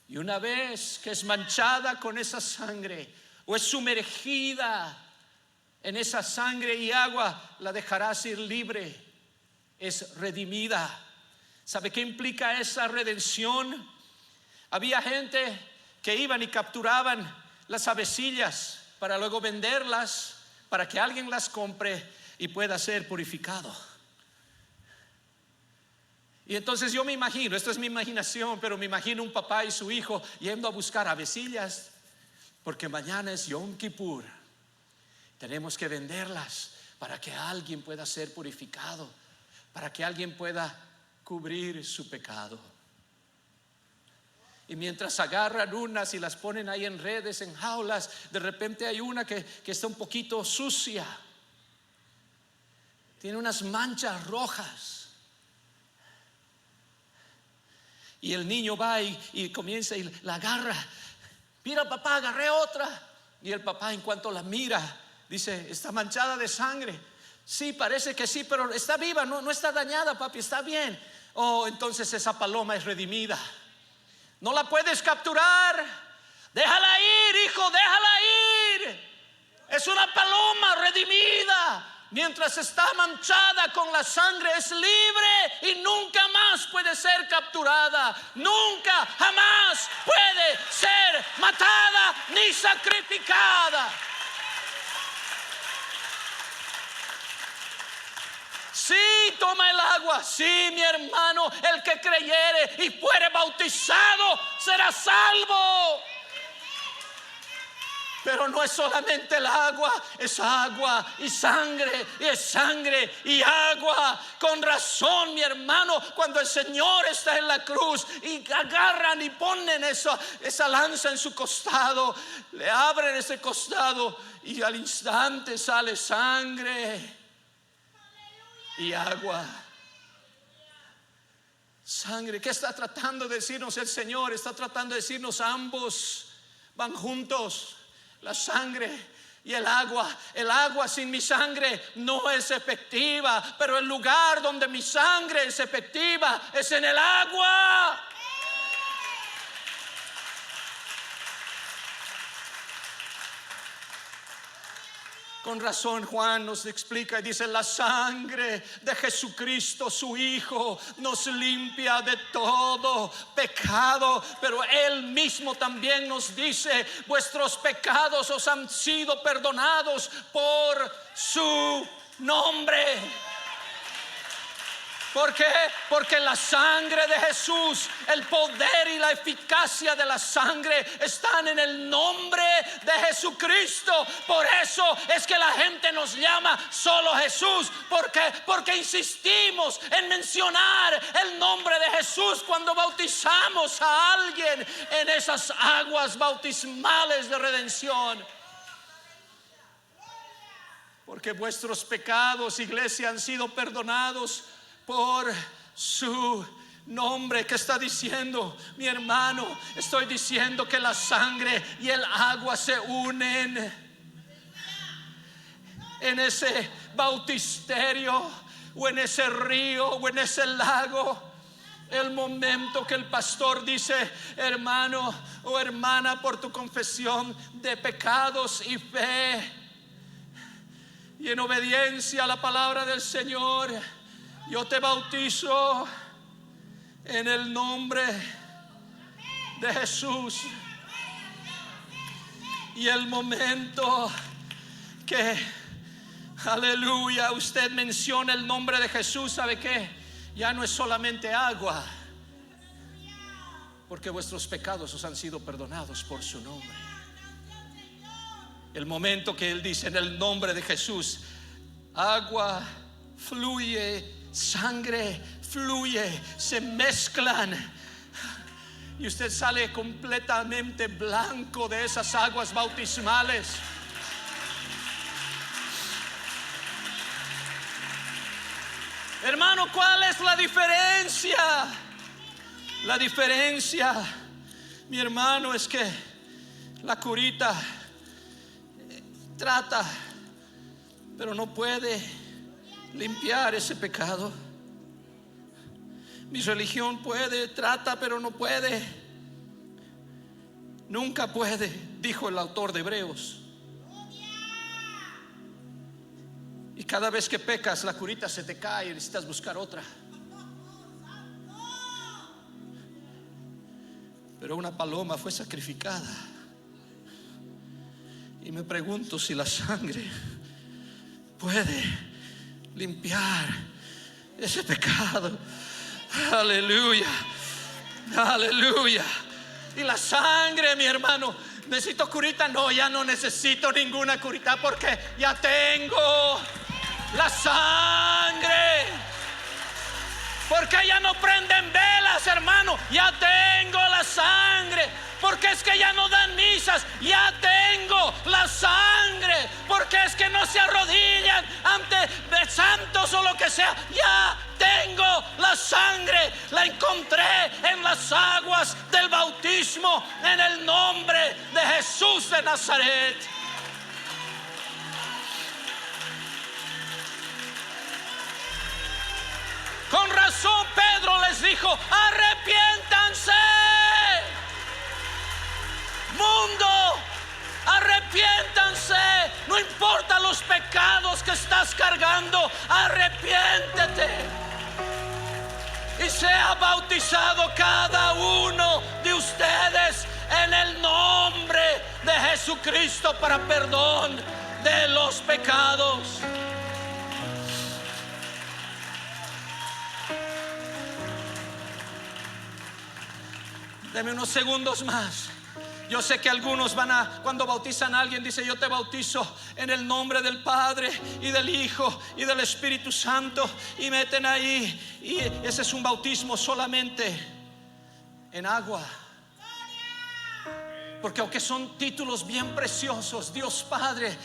Y una vez que es manchada con esa sangre, o es sumergida en esa sangre y agua, la dejarás ir libre. Es redimida. ¿Sabe qué implica esa redención? Había gente que iban y capturaban las avecillas para luego venderlas, para que alguien las compre y pueda ser purificado. Y entonces yo me imagino, esto es mi imaginación, pero me imagino un papá y su hijo yendo a buscar avecillas, porque mañana es Yom Kippur. Tenemos que venderlas para que alguien pueda ser purificado, para que alguien pueda cubrir su pecado. Y mientras agarran unas y las ponen ahí en redes, en jaulas, de repente hay una que está un poquito sucia, tiene unas manchas rojas. Y el niño va y comienza y la agarra. Mira, papá, agarré otra. Y el papá, en cuanto la mira, dice: está manchada de sangre. Sí, parece que sí, pero está viva, no está dañada, papi, está bien. Oh, entonces esa paloma es redimida. No la puedes capturar. Déjala ir, hijo, déjala ir. Es una paloma redimida. Mientras está manchada con la sangre, es libre y nunca más puede ser capturada. Nunca, jamás puede ser matada ni sacrificada. Sí, toma el agua. Sí, mi hermano, el que creyere y fuere bautizado será salvo. Pero no es solamente el agua, es agua y sangre, y es sangre y agua. Con razón, mi hermano, cuando el Señor está en la cruz y agarran y ponen esa lanza en su costado, le abren ese costado y al instante sale sangre y agua. Sangre, ¿qué está tratando de decirnos el Señor? Está tratando de decirnos ambos van juntos. La sangre y el agua. El agua sin mi sangre no es efectiva, pero el lugar donde mi sangre es efectiva es en el agua. Con razón Juan nos explica y dice: la sangre de Jesucristo, su Hijo, nos limpia de todo pecado. Pero Él mismo también nos dice: vuestros pecados os han sido perdonados por su nombre. ¿Por qué? Porque la sangre de Jesús, el poder y la eficacia de la sangre están en el nombre de Jesucristo. Por eso es que la gente nos llama solo Jesús. ¿Por qué? Porque insistimos en mencionar el nombre de Jesús cuando bautizamos a alguien en esas aguas bautismales de redención. Porque vuestros pecados, iglesia, han sido perdonados por su nombre. ¿Qué está diciendo, mi hermano? Estoy diciendo que la sangre y el agua se unen en ese bautisterio, o en ese río, o en ese lago. El momento que el pastor dice: hermano o hermana, por tu confesión de pecados y fe y en obediencia a la palabra del Señor, yo te bautizo en el nombre de Jesús. Y el momento que, aleluya, usted menciona el nombre de Jesús, ¿sabe qué? Ya no es solamente agua, porque vuestros pecados os han sido perdonados por su nombre. El momento que Él dice: en el nombre de Jesús, agua fluye, sangre fluye, se mezclan, y usted sale completamente blanco de esas aguas bautismales. Hermano, ¿cuál es la diferencia? La diferencia, mi hermano, es que la curita trata, pero no puede limpiar ese pecado. Mi religión puede, trata, pero no puede. Nunca puede, dijo el autor de Hebreos. Y cada vez que pecas, la curita se te cae y necesitas buscar otra. Pero una paloma fue sacrificada. Y me pregunto si la sangre puede limpiar ese pecado. Aleluya, aleluya. Y la sangre, mi hermano, ¿necesito curita? No, ya no necesito ninguna curita, porque ya tengo la sangre. Porque ya no prenden velas, hermano, ya tengo la sangre. Porque es que ya no dan misas, ya tengo la sangre. Porque es que no se arrodillan ante santos o lo que sea, ya tengo la sangre. La encontré en las aguas del bautismo, en el nombre de Jesús de Nazaret. Con razón Pedro les dijo: arrepiéntanse, mundo, arrepiéntanse. No importa los pecados que estás cargando, arrepiéntete y sea bautizado cada uno de ustedes en el nombre de Jesucristo para perdón de los pecados. Deme unos segundos más. Yo sé que algunos cuando bautizan a alguien, dice: yo te bautizo en el nombre del Padre y del Hijo y del Espíritu Santo, y meten ahí, y ese es un bautismo solamente en agua. Porque aunque son títulos bien preciosos, Dios Padre,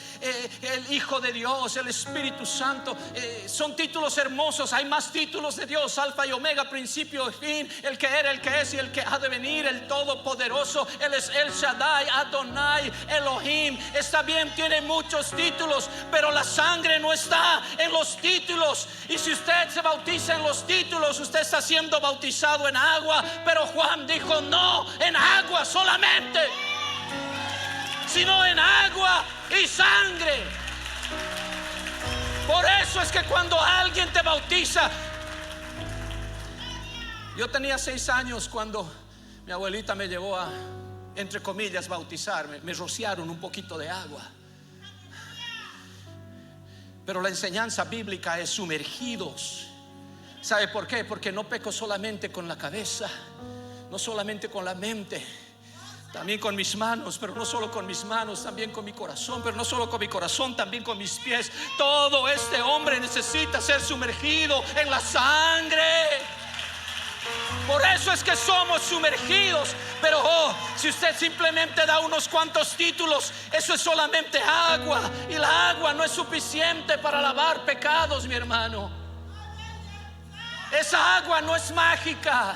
el Hijo de Dios, el Espíritu Santo, son títulos hermosos. Hay más títulos de Dios: Alfa y Omega, principio y fin, el que era, el que es y el que ha de venir, el Todopoderoso. Él es El Shaddai, Adonai, Elohim. Está bien, tiene muchos títulos, pero la sangre no está en los títulos. Y si usted se bautiza en los títulos, usted está siendo bautizado en agua. Pero Juan dijo: no en agua solamente, sino en agua y sangre. Por eso es que cuando alguien te bautiza, yo tenía 6 años cuando mi abuelita me llevó a, entre comillas, bautizarme. Me rociaron un poquito de agua. Pero la enseñanza bíblica es sumergidos. ¿Sabe por qué? Porque no peco solamente con la cabeza, no solamente con la mente, también con mis manos, pero no solo con mis manos, también con mi corazón, pero no solo con mi corazón, también con mis pies. Todo este hombre necesita ser sumergido en la sangre. Por eso es que somos sumergidos. Pero si usted simplemente da unos cuantos títulos, eso es solamente agua, y la agua no es suficiente para lavar pecados, mi hermano. Esa agua no es mágica,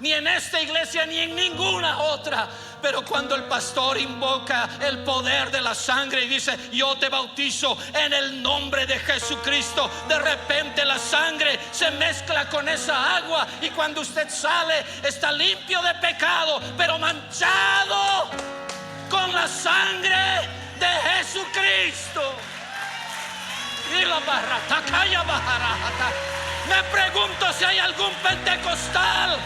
ni en esta iglesia ni en ninguna otra. Pero cuando el pastor invoca el poder de la sangre y dice: yo te bautizo en el nombre de Jesucristo, de repente la sangre se mezcla con esa agua, y cuando usted sale está limpio de pecado, pero manchado con la sangre de Jesucristo. Y la barrata calla bajarata. Me pregunto si hay algún pentecostal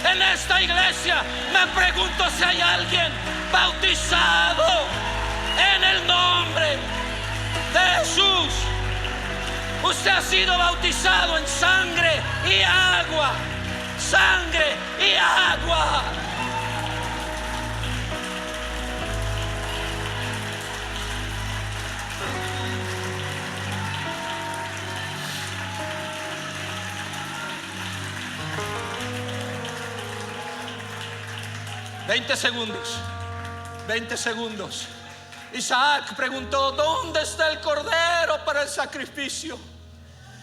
en esta iglesia. Me pregunto si hay alguien bautizado en el nombre de Jesús. Usted ha sido bautizado en sangre y agua. Sangre y agua. Veinte segundos. Isaac preguntó: ¿dónde está el cordero para el sacrificio?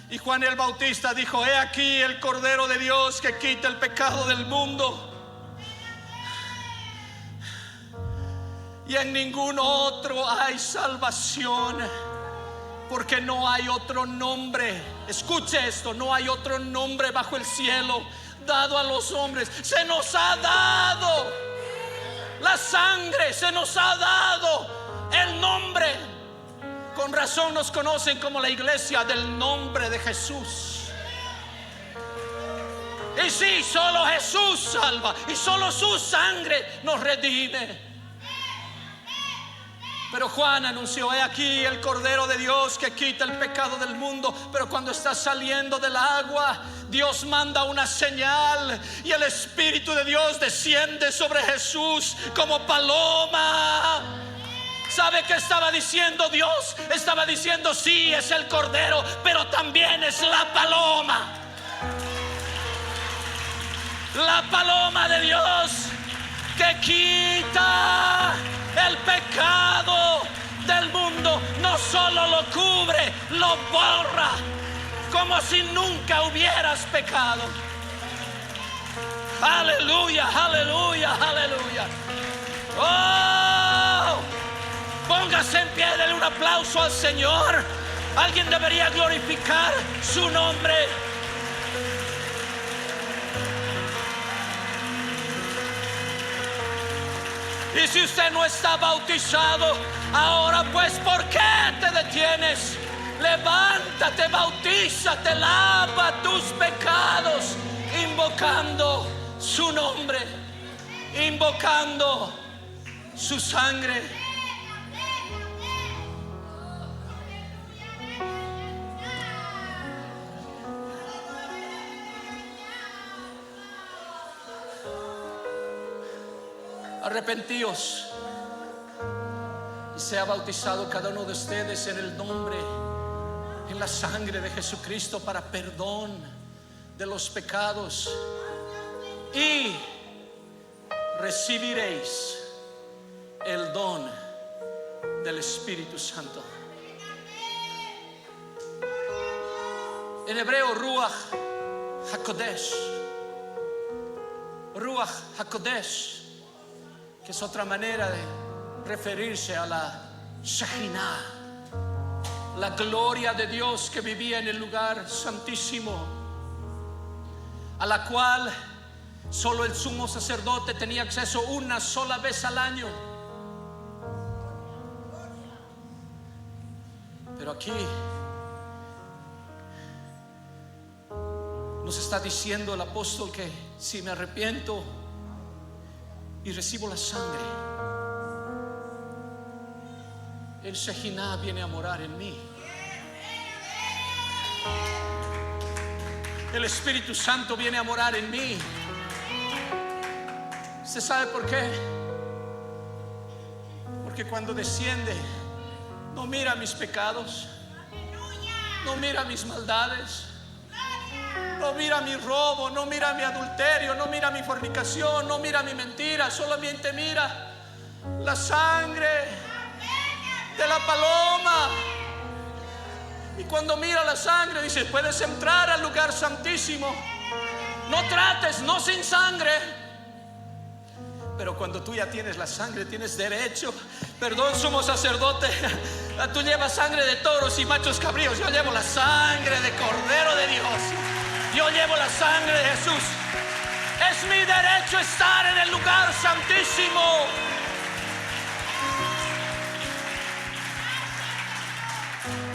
Y Juan el Bautista dijo: he aquí el cordero de Dios que quita el pecado del mundo. Y en ningún otro hay salvación, porque no hay otro nombre. Escuche esto: no hay otro nombre bajo el cielo dado a los hombres. Se nos ha dado la sangre, se nos ha dado el nombre. Con razón nos conocen como la iglesia del nombre de Jesús. Y sí, solo Jesús salva, y solo su sangre nos redime. Pero Juan anunció: he aquí el cordero de Dios que quita el pecado del mundo. Pero cuando está saliendo del agua, Dios manda una señal, y el Espíritu de Dios desciende sobre Jesús como paloma. ¿Sabe qué estaba diciendo Dios? Estaba diciendo: sí, es el cordero, pero también es la paloma. La paloma de Dios que quita el pecado del mundo. No solo lo cubre, lo borra, como si nunca hubieras pecado. Aleluya, aleluya, aleluya. Oh, póngase en pie, denle un aplauso al Señor. Alguien debería glorificar su nombre. Y si usted no está bautizado ahora, pues ¿por qué te detienes? Levántate, bautízate, lava tus pecados, invocando su nombre, invocando su sangre. Arrepentíos y sea bautizado cada uno de ustedes en el nombre, en la sangre de Jesucristo, para perdón de los pecados, y recibiréis el don del Espíritu Santo. En hebreo, Ruach HaKodesh, Ruach HaKodesh, que es otra manera de referirse a la Shekhinah, la gloria de Dios que vivía en el lugar santísimo, a la cual solo el sumo sacerdote tenía acceso una sola vez al año. Pero aquí nos está diciendo el apóstol que si me arrepiento y recibo la sangre, el Shekhinah viene a morar en mí. El Espíritu Santo viene a morar en mí. ¿Usted sabe por qué? Porque cuando desciende, no mira mis pecados, no mira mis maldades, no mira mi robo, no mira mi adulterio, no mira mi fornicación, no mira mi mentira, solamente mira la sangre de la paloma. Y cuando mira la sangre dice: puedes entrar al lugar santísimo. No trates, no sin sangre. Pero cuando tú ya tienes la sangre, tienes derecho. Perdón, sumo sacerdote, tú llevas sangre de toros y machos cabríos. Yo llevo la sangre de Cordero de Dios. Yo llevo la sangre de Jesús. Es mi derecho estar en el lugar santísimo.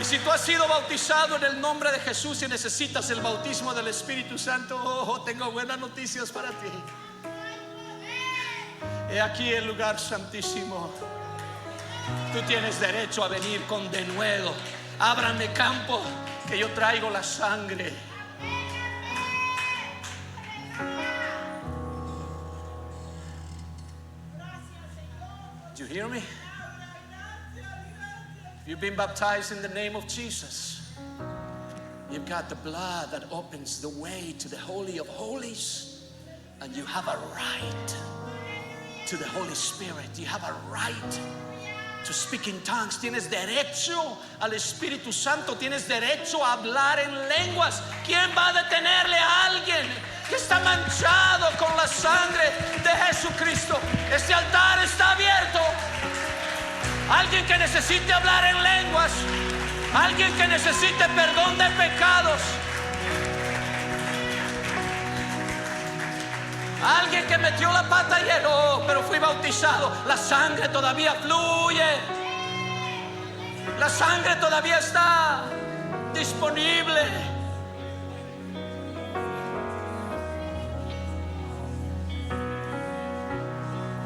Y si tú has sido bautizado en el nombre de Jesús y necesitas el bautismo del Espíritu Santo, tengo buenas noticias para ti. He aquí el lugar santísimo. Tú tienes derecho a venir con denuedo. Ábranme campo, que yo traigo la sangre. Do you hear me? You've been baptized in the name of Jesus. You've got the blood that opens the way to the Holy of Holies, and you have a right to the Holy Spirit. You have a right to speak in tongues. Tienes derecho al Espíritu Santo. Tienes derecho a hablar en lenguas. ¿Quién va a detenerle a alguien que está manchado con la sangre de Jesucristo? Este altar está abierto. Alguien que necesite hablar en lenguas, alguien que necesite perdón de pecados, alguien que metió la pata y pero fui bautizado. La sangre todavía fluye. La sangre todavía está disponible.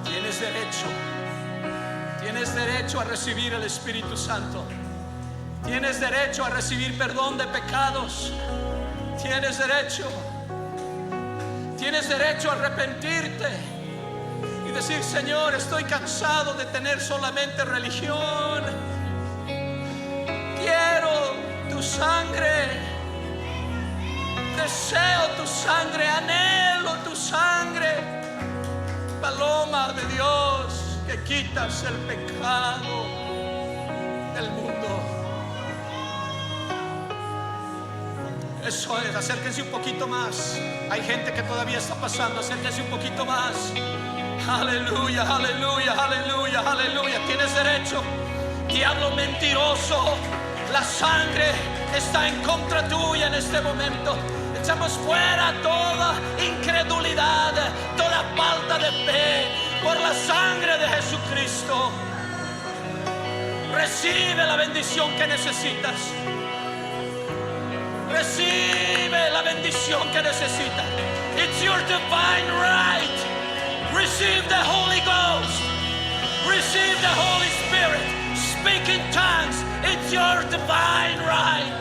Tienes derecho. Tienes derecho a recibir el Espíritu Santo. Tienes derecho a recibir perdón de pecados. Tienes derecho. Tienes derecho a arrepentirte y decir: Señor, estoy cansado de tener solamente religión. Quiero tu sangre. Deseo tu sangre. Anhelo tu sangre. Paloma de Dios, que quitas el pecado del mundo. Eso es, acérquense un poquito más. Hay gente que todavía está pasando. Acérquense un poquito más. Aleluya, aleluya, aleluya, aleluya. Tienes derecho. Diablo mentiroso, la sangre está en contra tuya en este momento. Echamos fuera toda incredulidad, toda falta de fe por la sangre de Jesucristo. Recibe la bendición que necesitas. Recibe la bendición que necesitas. It's your divine right. Receive the Holy Ghost. Receive the Holy Spirit. Speak in tongues. It's your divine right.